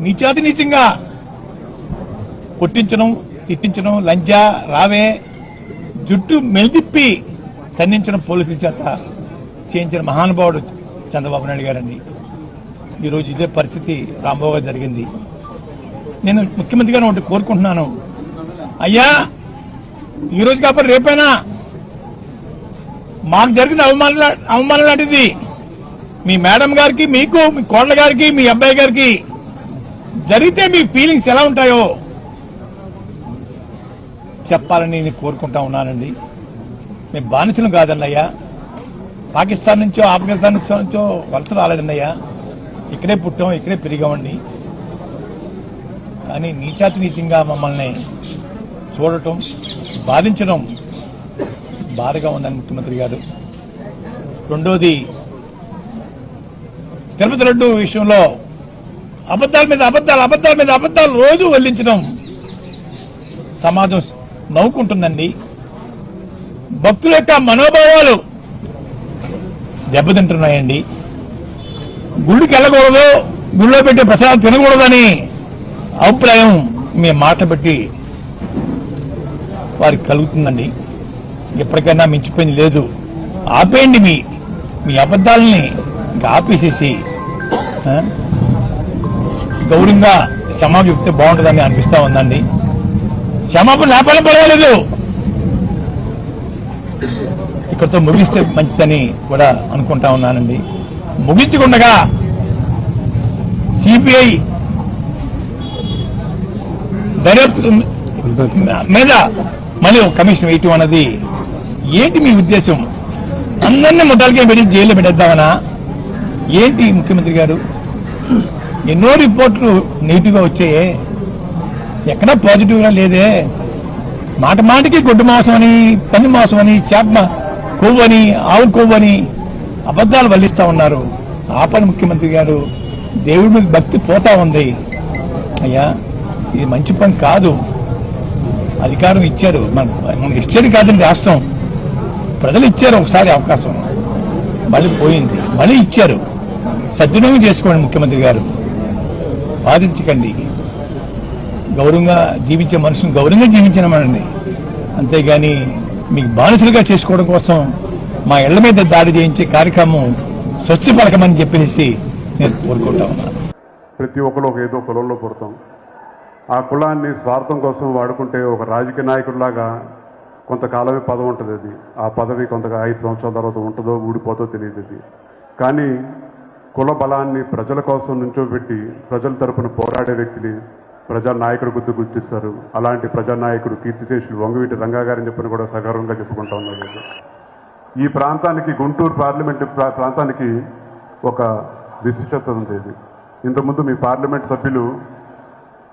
నీచాతి నీచంగా కొట్టించడం, తిట్టించడం, లంజా రావే జుట్టు మెలితిప్పి ఖండించడం పోలీసుల చేత చేయించిన మహానుభావుడు చంద్రబాబు నాయుడు గారండి. ఈరోజు ఇదే పరిస్థితి రాంబాబు గారు జరిగింది. నేను ముఖ్యమంత్రి గారిని ఒకటి కోరుకుంటున్నాను, అయ్యా ఈరోజు కాకపోతే రేపైనా మాకు జరిగిన అవమానం లాంటిది మీ మేడం గారికి, మీకు, మీ కోడల గారికి, మీ అబ్బాయి గారికి జరిగితే మీ ఫీలింగ్స్ ఎలా ఉంటాయో చెప్పాలని నేను కోరుకుంటా ఉన్నానండి. మేము బానిసలు కాదండి అయ్యా, పాకిస్తాన్ నుంచో ఆఫ్ఘనిస్తాన్ నుంచో వలస రాలేదండి అయ్యా, ఇక్కడే పుట్టాం, ఇక్కడే పెరిగామండి. కానీ నీచాతి నీచంగా మమ్మల్ని చూడటం, బాధించడం బాధగా ఉందని ముఖ్యమంత్రి గారు. రెండోది, తిరుపతి లడ్డు విషయంలో అబద్దాల మీద అబద్దాలు రోజు వల్లించడం సమాజం నవ్వుకుంటుందండి. భక్తుల యొక్క మనోభావాలు దెబ్బతింటున్నాయండి. గుడికి వెళ్ళకూడదు, గుడిలో పెట్టే ప్రసాదం తినకూడదని అభిప్రాయం మీ మాట బట్టి వారికి కలుగుతుందండి. ఎప్పటికైనా మించిపోయింది లేదు. ఆపేయండి మీ అబద్దాలని, ఇంకా ఆపేసేసి గౌరవంగా క్షమాపణ చెప్తే బాగుంటుందని అనిపిస్తా ఉందండి. క్షమాపణ లేపాలని పర్వాలేదు, ఇక్కడితో ముగిస్తే మంచిదని కూడా అనుకుంటా ఉన్నానండి. ముగించకుండా సిబిఐ దర్యాప్తు మీద మళ్ళీ కమిషన్ వేయటం అన్నది ఏంటి మీ ఉద్దేశం? అందరినీ ముద్దాలకే పెట్టి జైల్లో పెట్టేద్దామనా ఏంటి ముఖ్యమంత్రి గారు? ఎన్నో రిపోర్ట్లు నెగిటివ్ గా వచ్చాయే, ఎక్కడా పాజిటివ్ గా లేదే. మాట మాటికి గొడ్డు మాంసం అని, పంది మాంసం అని, చేప కొవ్వు అని, ఆవు కొవ్వు అని అబద్దాలు వల్లిస్తా ఉన్నారు. ఆపని ముఖ్యమంత్రి గారు, దేవుడి మీద భక్తి పోతా ఉంది. అయ్యా ఇది మంచి పని కాదు. అధికారం ఇచ్చారు, మన ఇచ్చేది కాదండి రాష్ట్రం, ప్రజలు ఇచ్చారు ఒకసారి అవకాశం, మళ్ళీ పోయింది, మళ్ళీ ఇచ్చారు. సద్వినియోగం చేసుకోండి ముఖ్యమంత్రి గారు, బాధించకండి. గౌరవంగా జీవించే మనుషుని గౌరవంగా జీవించనమనండి, అంతేగాని మీకు బానిసలుగా చేసుకోవడం కోసం మా ఇళ్ల మీద దాడి చేయించే కార్యక్రమం స్వచ్ఛ పలకమని చెప్పేసి నేను కోరుకుంటా ఉన్నాను. ప్రతి ఒక్కరు ఒక ఏదో కులంలో పుడతాం. ఆ కులాన్ని స్వార్థం కోసం వాడుకుంటే ఒక రాజకీయ నాయకుడిలాగా కొంతకాలమే పదవి ఉంటుంది. అది ఆ పదవి కొంత 5 సంవత్సరాల తర్వాత ఉంటుందో ఊడిపోతో తెలియదు. అది కానీ కుల బలాన్ని ప్రజల కోసం నుంచోబెట్టి ప్రజల తరపున పోరాడే వ్యక్తిని ప్రజానాయకుడు గుర్తిస్తారు. అలాంటి ప్రజానాయకుడు కీర్తిశేషులు వంగవీటి రంగా గారిని చెప్పని కూడా సగర్వంగా చెప్పుకుంటా ఉన్నారు. ఈ ప్రాంతానికి, గుంటూరు పార్లమెంటు ప్రాంతానికి ఒక విశిష్టత ఉంది. ఇంతకుముందు మీ పార్లమెంట్ సభ్యులు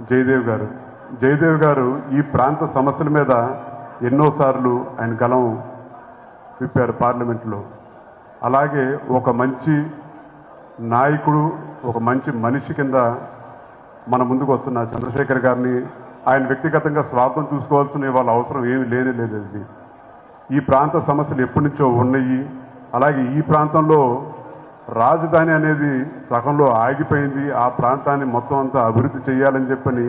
జయదేవ్ గారు ఈ ప్రాంత సమస్యల మీద ఎన్నోసార్లు ఆయన గలం విప్పారు పార్లమెంట్లో. అలాగే ఒక మంచి నాయకుడు, ఒక మంచి మనిషి కింద మన ముందుకు వస్తున్న చంద్రశేఖర్ గారిని ఆయన వ్యక్తిగతంగా స్వార్థం చూసుకోవాల్సిన వాళ్ళ అవసరం ఏమీ లేదు. ఈ ప్రాంత సమస్యలు ఎప్పటి నుంచో ఉన్నాయి. అలాగే ఈ ప్రాంతంలో రాజధాని అనేది సగంలో ఆగిపోయింది. ఆ ప్రాంతాన్ని మొత్తం అంతా అభివృద్ధి చేయాలని చెప్పని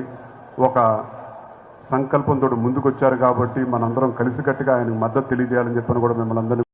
ఒక సంకల్పంతో ముందుకొచ్చారు. కాబట్టి మనందరం కలిసికట్టుగా ఆయనకు మద్దతు తెలియజేయాలని చెప్పని కూడా మిమ్మల్ని అందరినీ